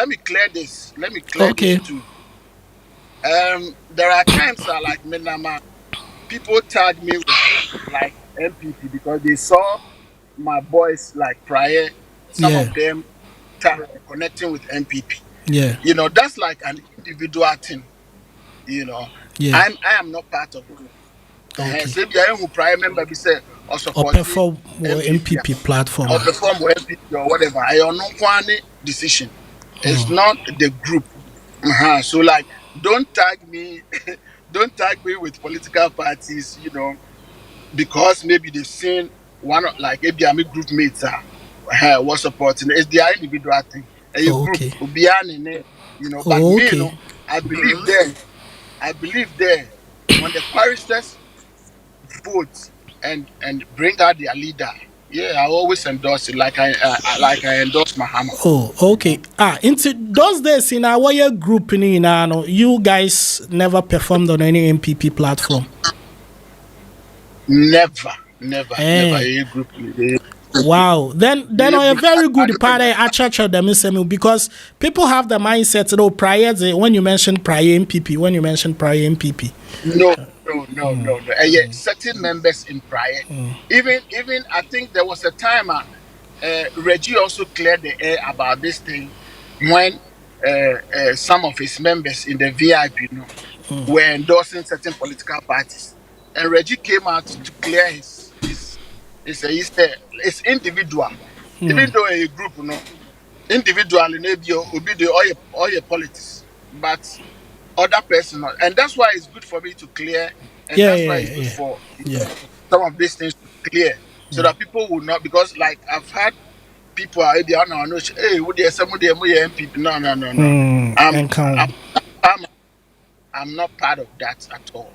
let me clear this. Let me clear this Okay. too. There are times like Menama, people tag me with like MPP because they saw my boys like Praye. Some Yeah. of them connecting with MPP. Yeah. That's like an individual thing. You know, Yeah. I am not part of it. Okay. So if who Praye member be say or Or support perform or MPP MPP platform. or perform with MPP or whatever, I own no one decision. It's not the group. So like, don't tag me, don't tag me with political parties. Because maybe they've seen one like maybe I'm a group mates was supporting. It's their individual thing. A group, Okay. But me, Okay. I believe there. I believe there when the choristers vote and bring out their leader. Yeah, I always endorse it like I endorse Mahama. Oh, okay. Into those days in our group you guys never performed on any MPP platform. Never, never, never. Eh. A group, Wow. Then a a group. very I good don't part at church of them because people have the mindset prior when you mention prior MPP, when you mention prior MPP. No, no, no, no, no. And yet, certain members in Praye, even I think there was a time Reggie also cleared the air about this thing when some of his members in the VIP, were endorsing certain political parties, and Reggie came out to clear his individual, even though a group, individually maybe be the all your politics, but other person, and that's why it's good for me to clear, and Yeah, that's why yeah, it's good yeah. for Yeah. some of these things to clear, so that people will not, because like I've had people they are now, hey, would there somebody MPP? No, no, no, no. Hmm. I'm And count. I'm I'm I'm not part of that at all.